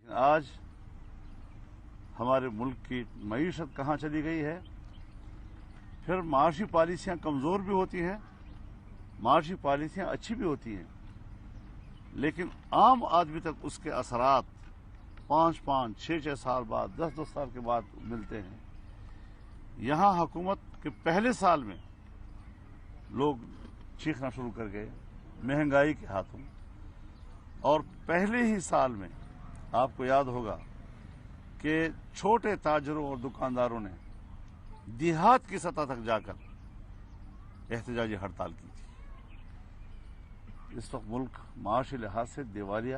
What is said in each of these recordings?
آج ہمارے ملک کی معیشت کہاں چلی گئی ہے، پھر معاشی پالیسیاں کمزور بھی ہوتی ہیں، معاشی پالیسیاں اچھی بھی ہوتی ہیں، لیکن عام آدمی تک اس کے اثرات 5-5, 6-6 سال بعد، 10-10 سال کے بعد ملتے ہیں۔ یہاں حکومت کے پہلے سال میں لوگ چیخنا شروع کر گئے مہنگائی کے ہاتھوں، اور پہلے ہی سال میں آپ کو یاد ہوگا کہ چھوٹے تاجروں اور دکانداروں نے دیہات کی سطح تک جا کر احتجاجی ہڑتال کی تھی۔ اس وقت ملک معاشی لحاظ سے دیوالیہ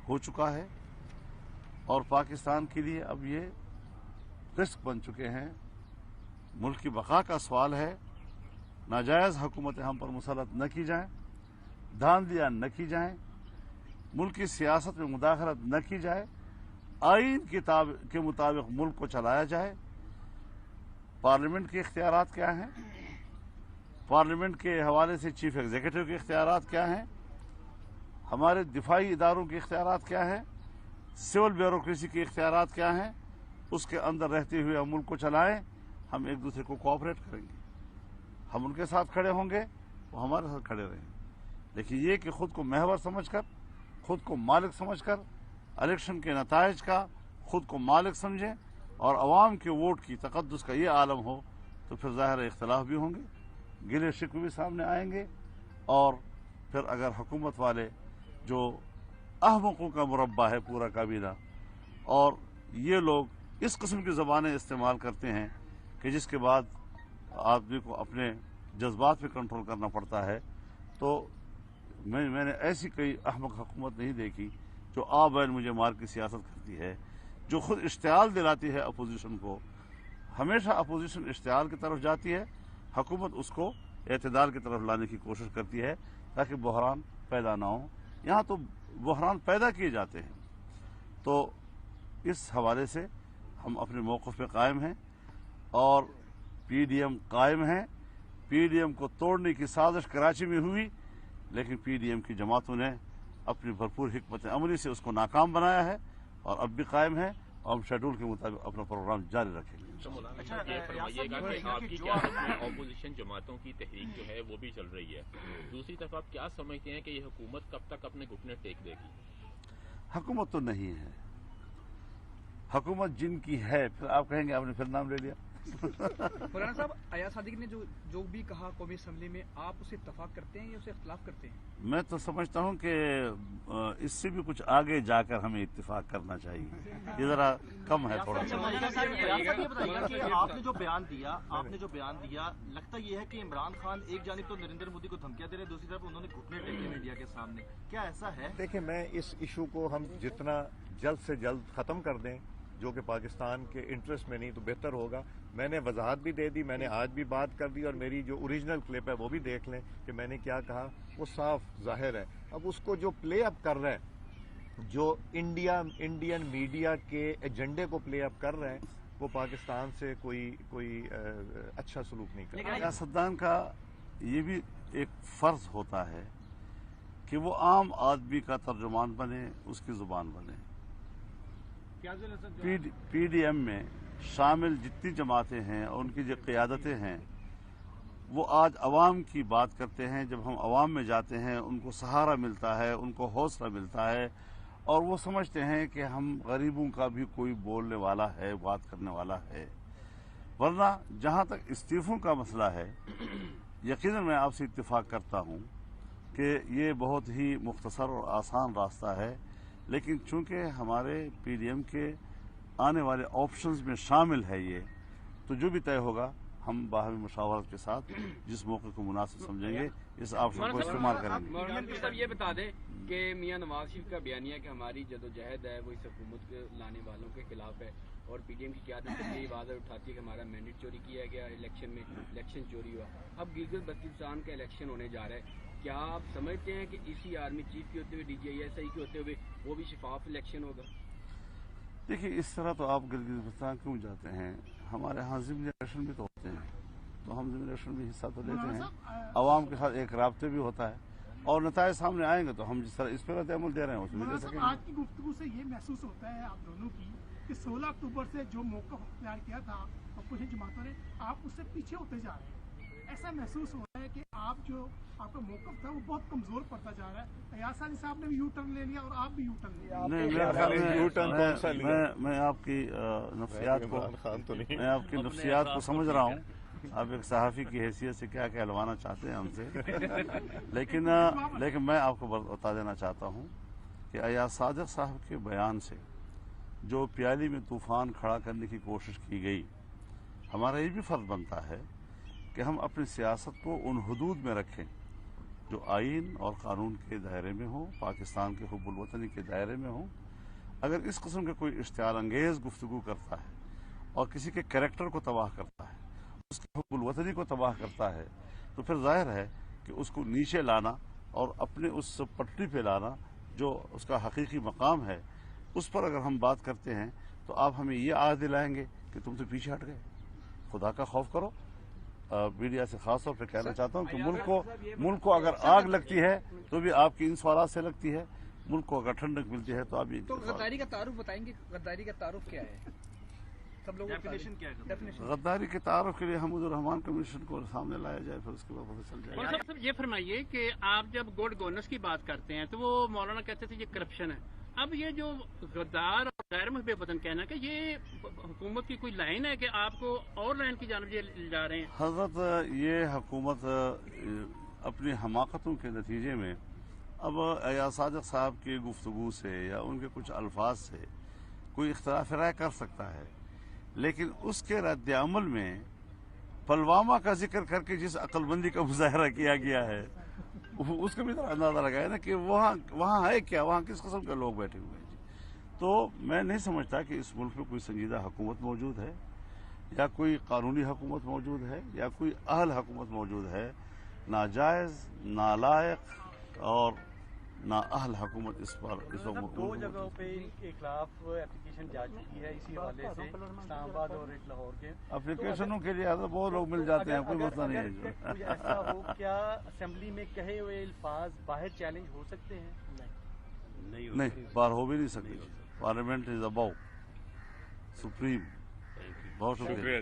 ہو چکا ہے، اور پاکستان کے لیے اب یہ رسک بن چکے ہیں۔ ملک کی بقا کا سوال ہے، ناجائز حکومتیں ہم پر مسلط نہ کی جائیں، دھاندلیاں نہ کی جائیں، ملک کی سیاست میں مداخلت نہ کی جائے، آئین کے مطابق ملک کو چلایا جائے۔ پارلیمنٹ کے اختیارات کیا ہیں، پارلیمنٹ کے حوالے سے چیف ایگزیکٹو کے اختیارات کیا ہیں، ہمارے دفاعی اداروں کے اختیارات کیا ہیں، سول بیوروکریسی کے اختیارات کیا ہیں، اس کے اندر رہتے ہوئے ہم ملک کو چلائیں۔ ہم ایک دوسرے کو کوآپریٹ کریں گے، ہم ان کے ساتھ کھڑے ہوں گے، وہ ہمارے ساتھ کھڑے رہیں گے، لیکن یہ کہ خود کو محور سمجھ کر، خود کو مالک سمجھ کر الیکشن کے نتائج کا خود کو مالک سمجھیں اور عوام کے ووٹ کی تقدس کا یہ عالم ہو، تو پھر ظاہر اختلاف بھی ہوں گے، گلے شکوے بھی سامنے آئیں گے، اور پھر اگر حکومت والے جو احمقوں کا مربع ہے پورا کابینہ، اور یہ لوگ اس قسم کی زبانیں استعمال کرتے ہیں کہ جس کے بعد آدمی کو اپنے جذبات پہ کنٹرول کرنا پڑتا ہے، تو میں نے ایسی کوئی احمق حکومت نہیں دیکھی جو آ بین مجھے مار کی سیاست کرتی ہے، جو خود اشتعال دلاتی ہے اپوزیشن کو۔ ہمیشہ اپوزیشن اشتعال کی طرف جاتی ہے، حکومت اس کو اعتدال کی طرف لانے کی کوشش کرتی ہے تاکہ بحران پیدا نہ ہو۔ یہاں تو بحران پیدا کیے جاتے ہیں۔ تو اس حوالے سے ہم اپنے موقف پہ قائم ہیں، اور پی ڈی ایم قائم ہیں۔ پی ڈی ایم کو توڑنے کی سازش کراچی میں ہوئی، لیکن پی ڈی ایم کی جماعتوں نے اپنی بھرپور حکمت عملی سے اس کو ناکام بنایا ہے، اور اب بھی قائم ہے، اور ہم شیڈول کے مطابق اپنا پروگرام جاری رکھیں گے۔ اچھا یہ فرمائیے گا کہ آپ کی قیادت میں اپوزیشن جماعتوں کی تحریک جو ہے وہ بھی چل رہی ہے، دوسری طرف آپ کیا سمجھتے ہیں کہ یہ حکومت کب تک اپنے گھٹنے ٹیک دے گی؟ حکومت تو نہیں ہے، حکومت جن کی ہے، پھر آپ کہیں گے آپ نے پھر نام لے لیا۔ مولانا صاحب، ایاز صادق نے جو بھی کہا قومی اسمبلی میں، آپ اسے اتفاق کرتے ہیں یا اسے اختلاف کرتے ہیں؟ میں تو سمجھتا ہوں کہ اس سے بھی کچھ آگے جا کر ہمیں اتفاق کرنا چاہیے، یہ ذرا کم ہے تھوڑا سا۔ یہ بتائیے کہ آپ نے جو بیان دیا لگتا یہ ہے کہ عمران خان ایک جانب تو نریندر مودی کو دھمکیاں دے رہے ہیں، دوسری طرف انہوں نے گھٹنے ٹیکے میڈیا کے سامنے، کیا ایسا ہے؟ دیکھیں، میں اس ایشو کو ہم جتنا جلد سے جلد ختم کر دیں، جو کہ پاکستان کے انٹرسٹ میں نہیں، تو بہتر ہوگا۔ میں نے وضاحت بھی دے دی، میں نے آج بھی بات کر دی، اور میری جو اوریجنل کلپ ہے وہ بھی دیکھ لیں کہ میں نے کیا کہا، وہ صاف ظاہر ہے۔ اب اس کو جو پلے اپ کر رہے ہیں، جو انڈین میڈیا کے ایجنڈے کو پلے اپ کر رہے ہیں، وہ پاکستان سے کوئی اچھا سلوک نہیں کر رہا۔ سیاستدان کا یہ بھی ایک فرض ہوتا ہے کہ وہ عام آدمی کا ترجمان بنے، اس کی زبان بنے۔ پی ڈی ایم میں شامل جتنی جماعتیں ہیں اور ان کی جو قیادتیں ہیں، وہ آج عوام کی بات کرتے ہیں۔ جب ہم عوام میں جاتے ہیں، ان کو سہارا ملتا ہے، ان کو حوصلہ ملتا ہے، اور وہ سمجھتے ہیں کہ ہم غریبوں کا بھی کوئی بولنے والا ہے، بات کرنے والا ہے۔ ورنہ جہاں تک استعفوں کا مسئلہ ہے، یقیناً میں آپ سے اتفاق کرتا ہوں کہ یہ بہت ہی مختصر اور آسان راستہ ہے، لیکن چونکہ ہمارے پی ڈی ایم کے آنے والے آپشنز میں شامل ہے یہ، تو جو بھی طے ہوگا ہم باہمی مشاورت کے ساتھ جس موقع کو مناسب سمجھیں گے اس آپشن کو استعمال کریں گے۔ مولانا صاحب یہ بتا دیں کہ میاں نواز شریف کا بیانیہ کہ ہماری جدوجہد ہے وہ اس حکومت کے لانے والوں کے خلاف ہے، اور پی ڈی ایم کی قیادت سے یہ آواز اٹھاتی ہے کہ ہمارا مینڈیٹ چوری کیا گیا، الیکشن میں الیکشن چوری ہوا، اب گلگت بلتستان کا الیکشن ہونے جا رہا ہے، کیا آپ سمجھتے ہیں کہ اسی آرمی چیف کے ہوتے ہوئے D G I S I کے ہوتے ہوئے وہ بھی شفاف الیکشن ہوگا؟ دیکھیے، اس طرح تو آپ گلگت بلتستان کیوں جاتے ہیں؟ ہمارے ہاں ضمنی الیکشن بھی تو ہوتے ہیں، تو ہم ضمنی الیکشن میں حصہ تو لیتے ہیں، عوام کے ساتھ ایک رابطے بھی ہوتا ہے۔ اور نتائج سامنے آئیں گے تو ہم جس طرح اس پر رد عمل دے رہے ہیں اس میں دے سکیں گے. آج کی گفتگو سے یہ محسوس ہوتا ہے آپ دونوں کی کہ 16 اکتوبر سے جو موقف اختیار کیا تھا اپوزیشن جماعتوں نے، آپ اس سے پیچھے ہوتے جا رہے ہیں. ایسا محسوس ہو رہا ہے کہ آپ کا موقف تھا وہ بہت کمزور پڑتا جا رہا ہے. ایاز صاحب صاحب نے بھی یو ٹرن لے لیا اور آپ بھی یو ٹرن لے لیا. نہیں، میں آپ کی نفسیات کو عمران خان تو نہیں. میں آپ کی نفسیات کو سمجھ رہا ہوں. آپ ایک صحافی کی حیثیت سے کیا کہلوانا چاہتے ہیں ہم سے، لیکن میں آپ کو بتا دینا چاہتا ہوں کہ ایاز صادق صاحب کے بیان سے جو پیالی میں طوفان کھڑا کرنے کی کوشش کی گئی، ہمارا یہ بھی فرض بنتا ہے کہ ہم اپنی سیاست کو ان حدود میں رکھیں جو آئین اور قانون کے دائرے میں ہوں، پاکستان کے حب الوطنی کے دائرے میں ہوں. اگر اس قسم کے کوئی اشتعال انگیز گفتگو کرتا ہے اور کسی کے کریکٹر کو تباہ کرتا ہے، اس کے حب الوطنی کو تباہ کرتا ہے، تو پھر ظاہر ہے کہ اس کو نیچے لانا اور اپنے اس پٹری پہ لانا جو اس کا حقیقی مقام ہے، اس پر اگر ہم بات کرتے ہیں تو آپ ہمیں یہ آج دلائیں گے کہ تم تو پیچھے ہٹ گئے. خدا کا خوف کرو. میڈیا سے خاص طور پہ کہنا چاہتا ہوں کہ ملک کو اگر آگ لگتی ہے تو بھی آپ کی ان سوالات سے لگتی ہے، ملک کو اگر ٹھنڈک ملتی ہے تو آپ یہ. تو غداری کا تعارف بتائیں گے، غداری کا تعارف کیا ہے؟ سب لوگوں غداری کے تعارف کے لیے حمود الرحمان کمیشن کو سامنے لایا جائے، پھر اس کے بعد پتہ چل جائے گا. صاحب یہ فرمائیے کہ آپ جب گڈ گورننس کی بات کرتے ہیں تو وہ مولانا کہتے تھے یہ کرپشن ہے. اب یہ جو غدار اور غیر محب وطن کہنا کہ یہ حکومت کی کوئی لائن ہے کہ آپ کو اور لائن کی جانب یہ جا رہے ہیں؟ حضرت، یہ حکومت اپنی حماقتوں کے نتیجے میں اب ایاز صادق صاحب کی گفتگو سے یا ان کے کچھ الفاظ سے کوئی اختلاف رائے کر سکتا ہے، لیکن اس کے رد عمل میں پلوامہ کا ذکر کر کے جس عقل مندی کا مظاہرہ کیا گیا ہے اس کا بھی ذرا اندازہ لگایا نا کہ وہاں ہے کیا، وہاں کس قسم کے لوگ بیٹھے ہوئے ہیں. تو میں نہیں سمجھتا کہ اس ملک میں کوئی سنجیدہ حکومت موجود ہے یا کوئی قانونی حکومت موجود ہے یا کوئی اہل حکومت موجود ہے. ناجائز، نالائق اور نااہل حکومت اس وقت دو جگہوں پہ کے خلاف اپلیکیشن جا چکی ہے اسی حوالے سے، اسلام آباد اور لاہور کے. اپلیکیشنوں کے لیے بہت لوگ مل جاتے ہیں، کوئی مسئلہ نہیں ہے. کوئی ایسا ہو کیا اسمبلی میں کہے ہوئے الفاظ باہر چیلنج ہو سکتے ہیں؟ نہیں، باہر ہو بھی نہیں سکتے. پارلیمنٹ از ابو سپریم. بہت شکریہ.